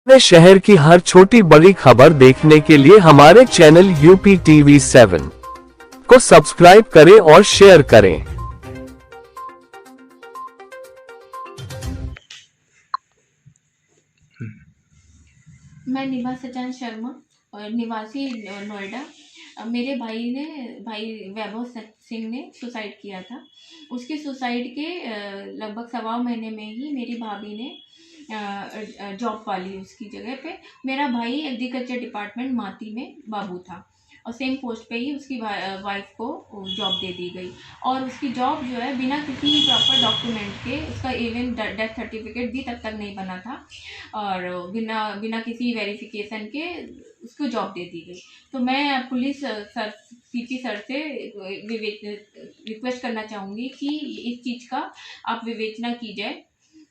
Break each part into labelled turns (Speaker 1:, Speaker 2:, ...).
Speaker 1: अपने शहर की हर छोटी बड़ी खबर देखने के लिए हमारे चैनल यूपी टीवी 7 को सब्सक्राइब करें और शेयर करें।
Speaker 2: मैं निभा सचान शर्मा और निवासी नोएडा। मेरे भाई वैभव सिंह ने सुसाइड किया था। उसके सुसाइड के लगभग सवा महीने में ही मेरी भाभी ने जॉब पाली उसकी जगह पे। मेरा भाई एग्रीकल्चर डिपार्टमेंट माती में बाबू था और सेम पोस्ट पे ही उसकी वाइफ को जॉब दे दी गई। और उसकी जॉब जो है बिना किसी प्रॉपर डॉक्यूमेंट के, उसका इवन डेथ सर्टिफिकेट भी तब तक नहीं बना था और बिना बिना किसी वेरिफिकेशन के उसको जॉब दे दी गई। तो मैं पुलिस सर, सीपी सर से रिक्वेस्ट करना चाहूँगी कि इस चीज़ का आप विवेचना की जाए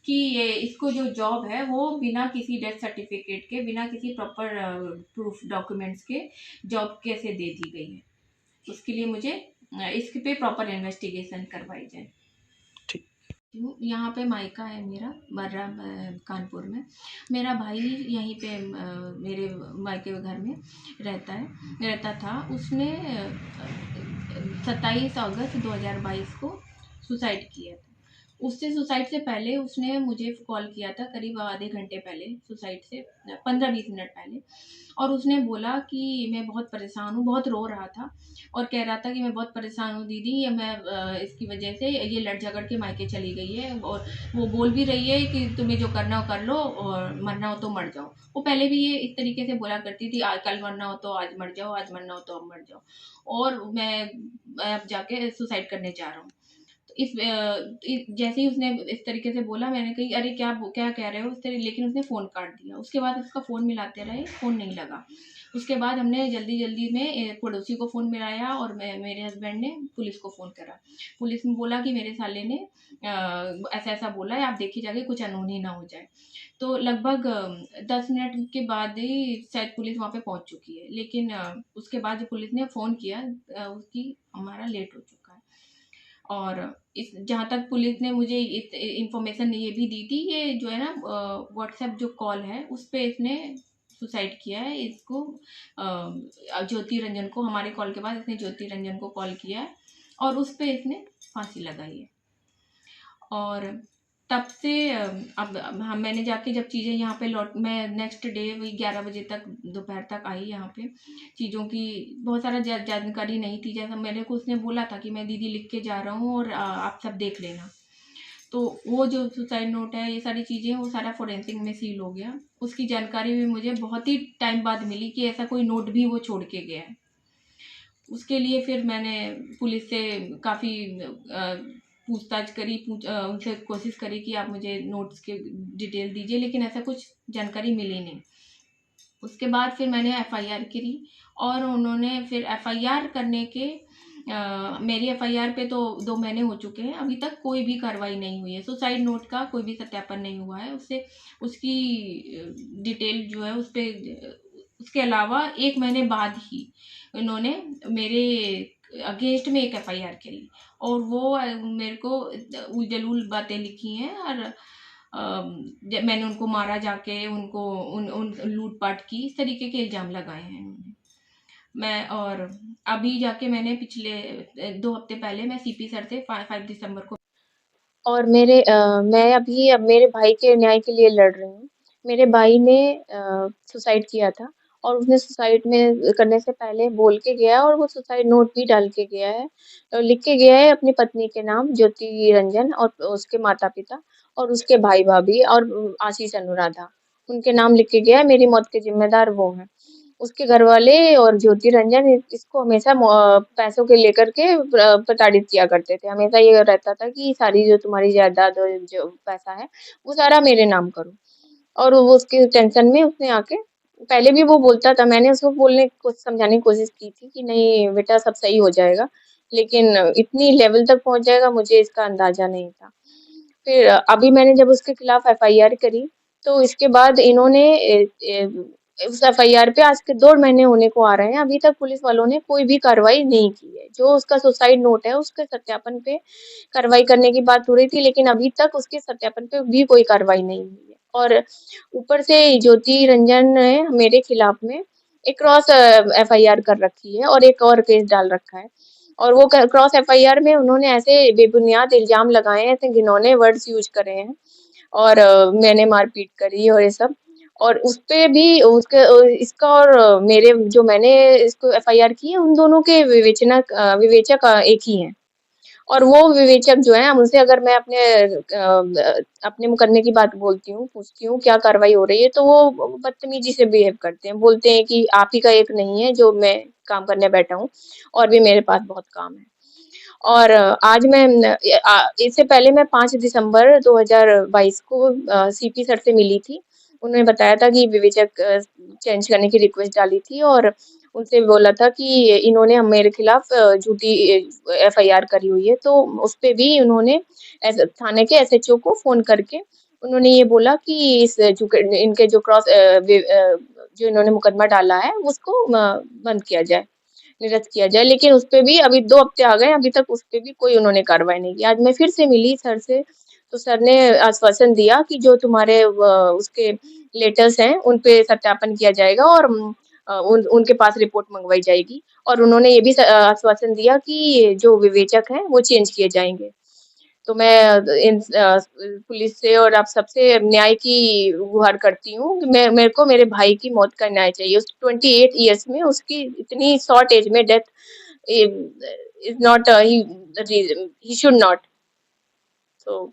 Speaker 2: कि ये इसको जो जॉब है वो बिना किसी डेथ सर्टिफिकेट के, बिना किसी प्रॉपर प्रूफ डॉक्यूमेंट्स के जॉब कैसे दे दी गई है। उसके लिए मुझे इसके पे प्रॉपर इन्वेस्टिगेशन करवाई जाए। यहाँ पे मायका है मेरा बर्रा कानपुर में। मेरा भाई यहीं पे मेरे मायके घर में रहता था। उसने 27 अगस्त 2022 को सुसाइड किया था। उससे सुसाइड से पहले उसने मुझे कॉल किया था, करीब आधे घंटे पहले, सुसाइड से 15-20 मिनट पहले। और उसने बोला कि मैं बहुत परेशान हूँ, बहुत रो रहा था और कह रहा था कि मैं बहुत परेशान हूँ दीदी, ये मैं इसकी वजह से ये लड़ झगड़ के मायके चली गई है और वो बोल भी रही है कि तुम्हें जो करना हो कर लो और मरना हो तो मर जाओ। वो पहले भी ये इस तरीके से बोला करती थी, आज कल मरना हो तो आज मर जाओ, आज मरना हो तो अब मर जाओ, और मैं अब जाके सुसाइड करने जा रहा हूँ। तो जैसे ही उसने इस तरीके से बोला, मैंने कही अरे क्या कह रहे हो इस तरीके, लेकिन उसने फ़ोन काट दिया। उसके बाद उसका फ़ोन मिलाते रहे, फ़ोन नहीं लगा। उसके बाद हमने जल्दी जल्दी में पड़ोसी को फ़ोन मिलाया और मेरे हस्बैंड ने पुलिस को फ़ोन करा। पुलिस में बोला कि मेरे साले ने ऐसा ऐसा बोला है, आप देखिए जाके कुछ अनहोनी ना हो जाए। तो लगभग 10 मिनट के बाद ही शायद पुलिस वहाँ पे पहुँच चुकी है, लेकिन उसके बाद जो पुलिस ने फ़ोन किया उसकी हमारा लेट हो चुका है। और इस जहाँ तक पुलिस ने मुझे इस इन्फॉर्मेशन ये भी दी थी, ये जो है ना व्हाट्सएप जो कॉल है उस पे इसने सुसाइड किया है। इसको ज्योति रंजन को, हमारे कॉल के बाद इसने ज्योति रंजन को कॉल किया है और उस पे इसने फांसी लगाई है। और तब से अब हम मैंने जाके जब चीज़ें यहाँ पे मैं नेक्स्ट डे वही 11 बजे तक दोपहर तक आई यहाँ पे। चीज़ों की बहुत सारा जानकारी नहीं थी। जैसा मेरे को उसने बोला था कि मैं दीदी लिख के जा रहा हूँ और आप सब देख लेना। तो वो जो सुसाइड नोट है, ये सारी चीज़ें, वो सारा फोरेंसिक में सील हो गया। उसकी जानकारी भी मुझे बहुत ही टाइम बाद मिली कि ऐसा कोई नोट भी वो छोड़ के गया है। उसके लिए फिर मैंने पुलिस से काफ़ी पूछताछ करी, उनसे कोशिश करी कि आप मुझे नोट्स के डिटेल दीजिए, लेकिन ऐसा कुछ जानकारी मिली नहीं। उसके बाद फिर मैंने एफआईआर करी और उन्होंने फिर एफआईआर करने के मेरी एफआईआर पे तो 2 महीने हो चुके हैं, अभी तक कोई भी कार्रवाई नहीं हुई है। सुसाइड नोट का कोई भी सत्यापन नहीं हुआ है। उससे उसकी डिटेल जो है उस पे उसके अलावा 1 महीने बाद ही उन्होंने मेरे अगेंस्ट में एक एफआईआर करी और वो मेरे को उलझुल बातें लिखी हैं और मैंने उनको मारा जाके, उनको उन लूट-पाट की, इस तरीके के इल्ज़ाम लगाए हैं उन्होंने। मैं और अभी जाके मैंने पिछले 2 हफ्ते पहले मैं सीपी सर से 5 दिसंबर को
Speaker 3: और मैं अभी अब मेरे भाई के न्याय के लिए लड़ रही हूँ। मेरे भाई ने सुसाइड किया था और उसने सुसाइड में करने से पहले बोल के गया और वो सुसाइड नोट भी डाल के गया है। लिख के गया है अपनी पत्नी के नाम ज्योति रंजन और उसके माता-पिता और उसके भाई-भाभी और आशीष अनुराधा। उनके नाम लिख के गया है, मेरी मौत के ज़िम्मेदार वो हैं। उसके घरवाले और ज्योति रंजन इसको हमेशा पैसों के लेकर के प्रताड़ित किया करते थे। हमेशा ये रहता था कि सारी जो तुम्हारी जायदाद और जो पैसा है वो सारा मेरे नाम करो। और वो उसके टेंशन में उसने आके पहले भी वो बोलता था, मैंने उसको समझाने की कोशिश की थी कि नहीं बेटा सब सही हो जाएगा, लेकिन इतनी लेवल तक पहुंच जाएगा मुझे इसका अंदाजा नहीं था। फिर अभी मैंने जब उसके खिलाफ एफआईआर करी तो इसके बाद इन्होंने उस एफआईआर पे आज के 2 महीने होने को आ रहे हैं, अभी तक पुलिस वालों ने कोई भी कार्रवाई नहीं की है। जो उसका सुसाइड नोट है उसके सत्यापन पे कार्रवाई करने की बात हो रही थी, लेकिन अभी तक उसके सत्यापन पे भी कोई कार्रवाई नहीं हुई है। और ऊपर से ज्योति रंजन ने मेरे खिलाफ में एक क्रॉस एफआईआर कर रखी है और एक और केस डाल रखा है। और वो क्रॉस एफआईआर में उन्होंने ऐसे बेबुनियाद इल्जाम लगाए हैं, ऐसे घिनौने वर्ड्स यूज करे हैं और मैंने मारपीट करी और ये सब। और उसपे भी उसके इसका और मेरे जो मैंने इसको एफआईआर की है, उन दोनों के विवेचक एक ही हैं। और वो विवेचक जो हैं, उनसे अगर मैं अपने मुकदमे की बात बोलती हूँ, पूछती हूँ क्या कार्रवाई हो रही है, तो वो बदतमीजी से बिहेव करते हैं। बोलते हैं कि आप ही का एक नहीं है जो मैं काम करने बैठा हूँ, और भी मेरे पास बहुत काम है। और आज मैं इससे पहले मैं 5 दिसंबर 2022 को सीपी सर से मिली थी। उन्होंने बताया था कि विवेचक चेंज करने की रिक्वेस्ट डाली थी और उनसे बोला था कि इन्होंने मेरे खिलाफ झूठी एफआईआर करी हुई है। तो उसपे भी उन्होंने थाने के एसएचओ को फ़ोन करके उन्होंने ये बोला कि इनके जो जो इन्होंने मुकदमा डाला है उसको बंद किया जाए, निरस्त किया जाए। लेकिन उसपे भी अभी 2 हफ्ते आ गए, अभी तक उसपे भी कोई उन्होंने कार्रवाई नहीं की। आज मैं फिर से मिली सर से, तो सर ने आश्वासन दिया कि जो तुम्हारे उसके लेटर्स हैं, उन पे सत्यापन किया जाएगा और उनके पास रिपोर्ट मंगवाई जाएगी। और उन्होंने ये भी आश्वासन दिया कि जो विवेचक हैं, वो चेंज किए जाएँगे। तो मैं पुलिस से और आप सबसे न्याय की गुहार करती हूँ कि मैं मेरे को मेरे भाई की मौत का न्याय चाहिए। उस 28 इयर्स में उसकी इतनी शॉर्ट एज में death is not he should not. So